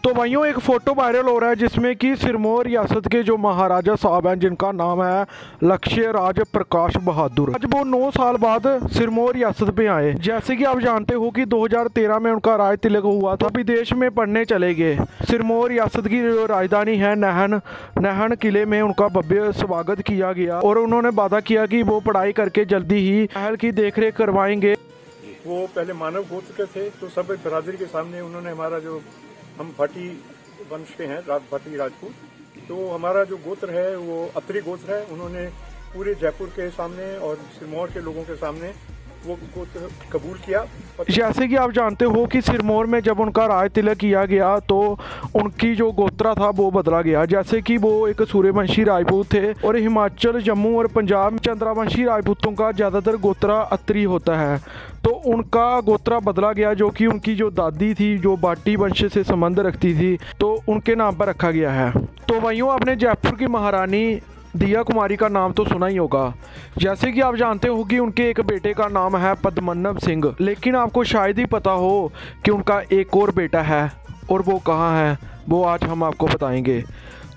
तो भाइयों एक फ़ोटो वायरल हो रहा है जिसमें कि सिरमौर रियासत के जो महाराजा साहब हैं जिनका नाम है लक्ष्य राज प्रकाश बहादुर, आज वो 9 साल बाद सिरमौर रियासत पे आए। जैसे कि आप जानते हो कि 2013 में उनका राज तिलक हुआ था, विदेश में पढ़ने चले गए। सिरमौर रियासत की जो राजधानी है नहन किले में उनका भव्य स्वागत किया गया और उन्होंने वादा किया कि वो पढ़ाई करके जल्दी ही महल की देखरेख करवाएंगे। वो पहले मानव गोत्र के थे, तो सब बरादरी के सामने उन्होंने हमारा जो हम भाटी वंश के हैं, भाटी राजपूत, तो हमारा जो गोत्र है वो अत्री गोत्र है। उन्होंने पूरे जयपुर के सामने और सिरमौर के लोगों के सामने वो गोत्र कबूल किया। जैसे कि आप जानते हो कि सिरमौर में जब उनका राज तिलक किया गया तो उनकी जो गोत्रा था वो बदला गया। जैसे कि वो एक सूर्यवंशी राजपूत थे और हिमाचल, जम्मू और पंजाब में चंद्रवंशी राजपूतों का ज़्यादातर गोत्रा अत्री होता है, तो उनका गोत्रा बदला गया, जो कि उनकी जो दादी थी जो बाटी वंश से संबंध रखती थी, तो उनके नाम पर रखा गया है। तो भाइयों आपने जयपुर की महारानी दिया कुमारी का नाम तो सुना ही होगा। जैसे कि आप जानते हो कि उनके एक बेटे का नाम है पद्मनाभ सिंह, लेकिन आपको शायद ही पता हो कि उनका एक और बेटा है, और वो कहाँ है वो आज हम आपको बताएंगे।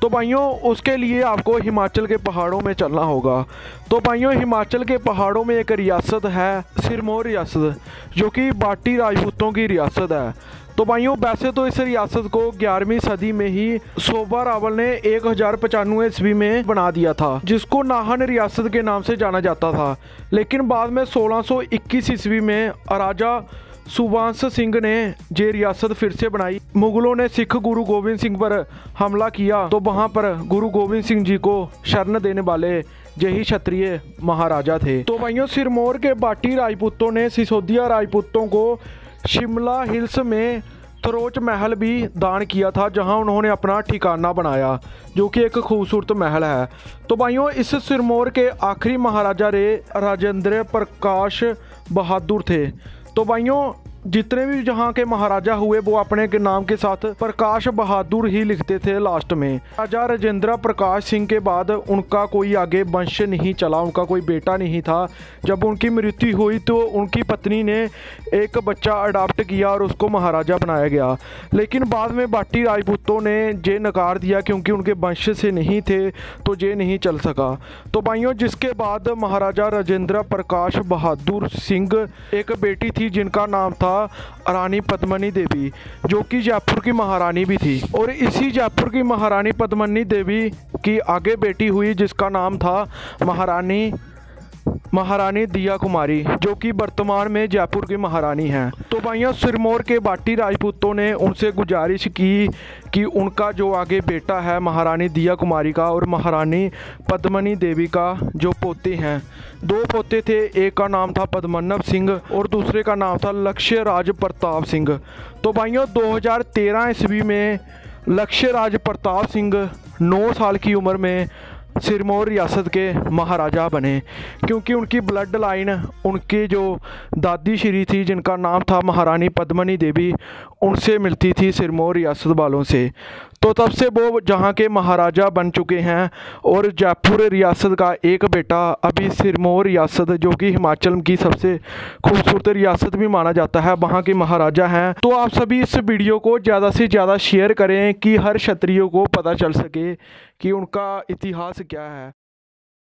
तो भाइयों उसके लिए आपको हिमाचल के पहाड़ों में चलना होगा। तो भाइयों हिमाचल के पहाड़ों में एक रियासत है सिरमौर रियासत, जो कि बाटी राजपूतों की रियासत है। तो भाइयों वैसे तो इस रियासत को 11वीं सदी में ही सोबा रावल ने 1095 ईस्वी में बना दिया था, जिसको नाहन रियासत के नाम से जाना जाता था। लेकिन बाद में 1621 ईस्वी में राजा सुबांस सिंह ने ये रियासत फिर से बनाई। मुगलों ने सिख गुरु गोविंद सिंह पर हमला किया, तो वहाँ पर गुरु गोविंद सिंह जी को शरण देने वाले यही क्षत्रिय महाराजा थे। तो भाइयों सिरमौर के बाटी राजपूतों ने सिसोदिया राजपूतों को शिमला हिल्स में तरोच महल भी दान किया था, जहां उन्होंने अपना ठिकाना बनाया, जो कि एक खूबसूरत महल है। तो भाइयों इस सिरमौर के आखिरी महाराजा राजेंद्र प्रकाश बहादुर थे। तो भाइयों जितने भी जहाँ के महाराजा हुए वो अपने के नाम के साथ प्रकाश बहादुर ही लिखते थे लास्ट में। राजा राजेंद्र प्रकाश सिंह के बाद उनका कोई आगे वंश नहीं चला, उनका कोई बेटा नहीं था। जब उनकी मृत्यु हुई तो उनकी पत्नी ने एक बच्चा अडॉप्ट किया और उसको महाराजा बनाया गया। लेकिन बाद में बाटी राजपूतों ने ये नकार दिया, क्योंकि उनके वंश से नहीं थे तो ये नहीं चल सका। तो भाइयों जिसके बाद महाराजा राजेंद्र प्रकाश बहादुर सिंह एक बेटी थी जिनका नाम था रानी पद्मनी देवी, जो कि जयपुर की महारानी भी थी। और इसी जयपुर की महारानी पद्मनी देवी की आगे बेटी हुई जिसका नाम था महारानी दिया कुमारी, जो कि वर्तमान में जयपुर की महारानी हैं। तो भाइयों सिरमौर के बाटी राजपूतों ने उनसे गुजारिश की कि उनका जो आगे बेटा है महारानी दिया कुमारी का और महारानी पद्मनी देवी का जो पोते हैं, 2 पोते थे, एक का नाम था पद्मनाभ सिंह और दूसरे का नाम था लक्ष्य राज प्रताप सिंह। तो भाइयों 2013 ईस्वी में लक्ष्य राज प्रताप सिंह 9 साल की उम्र में सिरमौर रियासत के महाराजा बने, क्योंकि उनकी ब्लड लाइन उनकी जो दादी श्री थी जिनका नाम था महारानी पद्मनी देवी, उनसे मिलती थी सिरमौर रियासत वालों से। तो तब से वो जहाँ के महाराजा बन चुके हैं। और जयपुर रियासत का एक बेटा अभी सिरमौर रियासत, जो कि हिमाचल की सबसे खूबसूरत रियासत भी माना जाता है, वहाँ के महाराजा हैं। तो आप सभी इस वीडियो को ज़्यादा से ज़्यादा शेयर करें कि हर क्षत्रियो को पता चल सके कि उनका इतिहास क्या है।